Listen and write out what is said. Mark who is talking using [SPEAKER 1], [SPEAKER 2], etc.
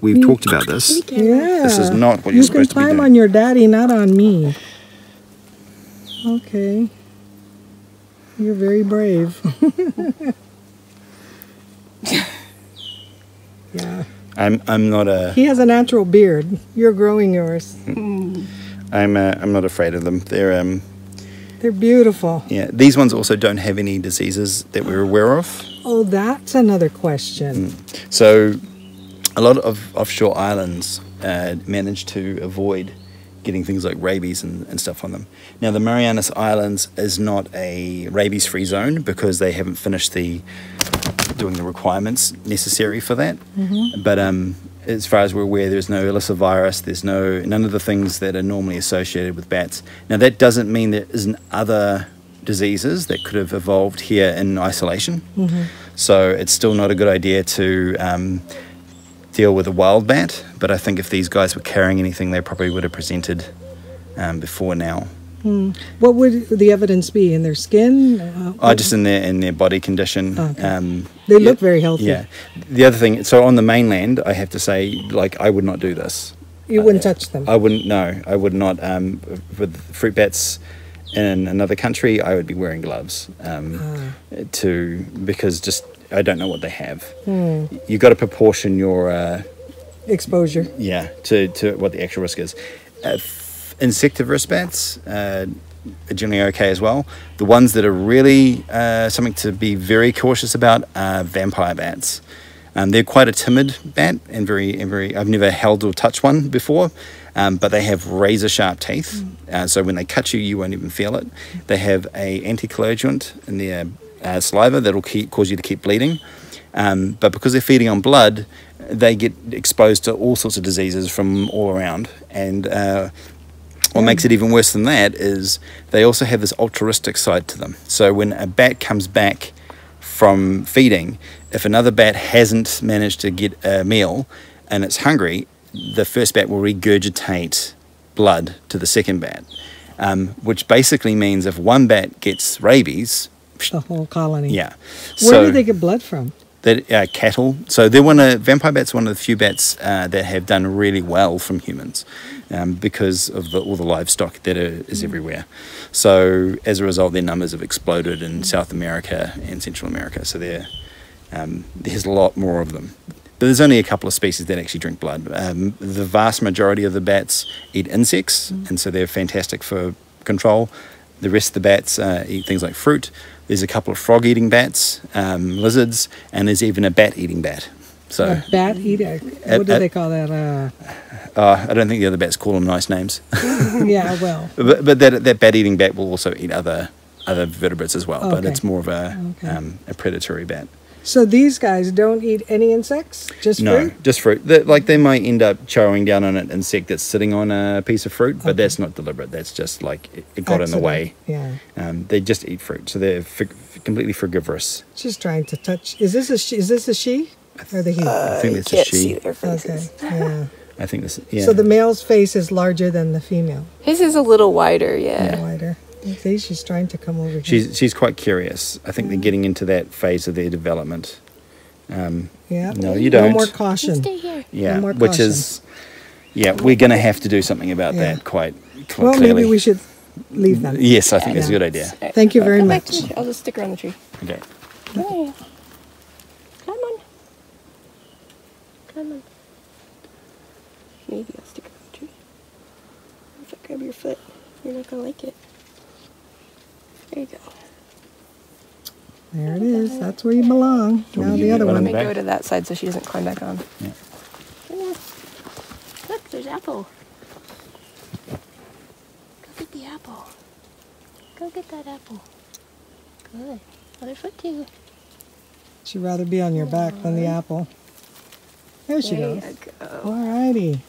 [SPEAKER 1] we've talked about this.
[SPEAKER 2] Yeah.
[SPEAKER 1] This is not what you're supposed to be doing.
[SPEAKER 2] You can climb on your daddy, not on me. Okay. You're very brave. Yeah.
[SPEAKER 1] I'm not a...
[SPEAKER 2] He has a natural beard. You're growing yours.
[SPEAKER 1] I'm not afraid of them.
[SPEAKER 2] They're beautiful.
[SPEAKER 1] Yeah, these ones also don't have any diseases that we're aware of.
[SPEAKER 2] Oh, that's another question.
[SPEAKER 1] So a lot of offshore islands manage to avoid getting things like rabies and stuff on them. Now, the Mariana Islands is not a rabies-free zone because they haven't finished doing the requirements necessary for that. But as far as we're aware, there's no Elisa virus, there's none of the things that are normally associated with bats. Now, that doesn't mean there isn't other diseases that could have evolved here in isolation. So it's still not a good idea to deal with a wild bat, but I think if these guys were carrying anything, they probably would have presented before now.
[SPEAKER 2] What would the evidence be? In their skin?
[SPEAKER 1] Just in their body condition.
[SPEAKER 2] Okay. They look very healthy.
[SPEAKER 1] Yeah. The other thing, so on the mainland, I have to say, like, I would not do this.
[SPEAKER 2] You wouldn't touch them?
[SPEAKER 1] I wouldn't, no. I would not. With fruit bats in another country, I would be wearing gloves because just I don't know what they have. You've got to proportion your
[SPEAKER 2] exposure.
[SPEAKER 1] Yeah, to what the actual risk is. Insectivorous bats are generally okay as well. The ones that are really something to be very cautious about are vampire bats. They're quite a timid bat and very. I've never held or touched one before, but they have razor sharp teeth. So when they cut you, you won't even feel it. They have a anticoagulant in their saliva that'll cause you to keep bleeding. But because they're feeding on blood, they get exposed to all sorts of diseases from all around. And what makes it even worse than that is they also have this altruistic side to them. So when a bat comes back from feeding, if another bat hasn't managed to get a meal and it's hungry, the first bat will regurgitate blood to the second bat, which basically means if one bat gets rabies,
[SPEAKER 2] the whole colony.
[SPEAKER 1] Yeah.
[SPEAKER 2] Where do they get blood from?
[SPEAKER 1] Cattle. So vampire bats are one of the few bats that have done really well from humans because of all the livestock that is everywhere. So as a result, their numbers have exploded in South America and Central America. So there's a lot more of them. But there's only a couple of species that actually drink blood. The vast majority of the bats eat insects, and so they're fantastic for control. The rest of the bats eat things like fruit. There's a couple of frog-eating bats, lizards, and there's even a bat-eating bat. So
[SPEAKER 2] a bat-eater? What do they call that?
[SPEAKER 1] I don't think the other bats call them nice names.
[SPEAKER 2] Yeah, well.
[SPEAKER 1] But that bat-eating bat will also eat other vertebrates as well, but it's more of a predatory bat.
[SPEAKER 2] So these guys don't eat any insects? Just fruit?
[SPEAKER 1] No, just fruit. They might end up chowing down on an insect that's sitting on a piece of fruit, but that's not deliberate. That's just like it got in the way.
[SPEAKER 2] Yeah.
[SPEAKER 1] They just eat fruit, so they're completely frugivorous.
[SPEAKER 2] She's trying to touch. Is this a she or the he?
[SPEAKER 1] I think it's a
[SPEAKER 3] can't
[SPEAKER 1] she.
[SPEAKER 3] See their faces.
[SPEAKER 2] Okay. Yeah.
[SPEAKER 1] I think this. Yeah.
[SPEAKER 2] So the male's face is larger than the female.
[SPEAKER 3] His is a little wider, yeah.
[SPEAKER 2] Wider. See, she's trying to come over here.
[SPEAKER 1] She's quite curious. I think they're getting into that phase of their development.
[SPEAKER 2] Yeah.
[SPEAKER 1] No, you don't.
[SPEAKER 2] No more caution.
[SPEAKER 3] Stay here.
[SPEAKER 1] Yeah,
[SPEAKER 2] no more
[SPEAKER 1] which
[SPEAKER 2] caution.
[SPEAKER 1] is, we're going to have to do something about that quite
[SPEAKER 2] well,
[SPEAKER 1] clearly.
[SPEAKER 2] maybe we should leave them.
[SPEAKER 1] Yes, I think that's a good idea.
[SPEAKER 2] Thank you very
[SPEAKER 3] Come
[SPEAKER 2] much.
[SPEAKER 3] back to the tree. I'll just stick around the tree.
[SPEAKER 1] Okay.
[SPEAKER 3] Come on. Come on. Come on. Maybe I'll stick around the tree. If I grab your foot, you're not going to like it. There you go.
[SPEAKER 2] There it is. That's where you belong. Now the other
[SPEAKER 3] Let
[SPEAKER 2] one.
[SPEAKER 3] me go to that side so she doesn't climb back on.
[SPEAKER 1] Yeah.
[SPEAKER 3] Yeah. Look, there's apple. Go get the apple. Go get that apple. Good. Other foot too.
[SPEAKER 2] She'd rather be on your back than the apple. There she goes.
[SPEAKER 3] There you go.
[SPEAKER 2] All righty.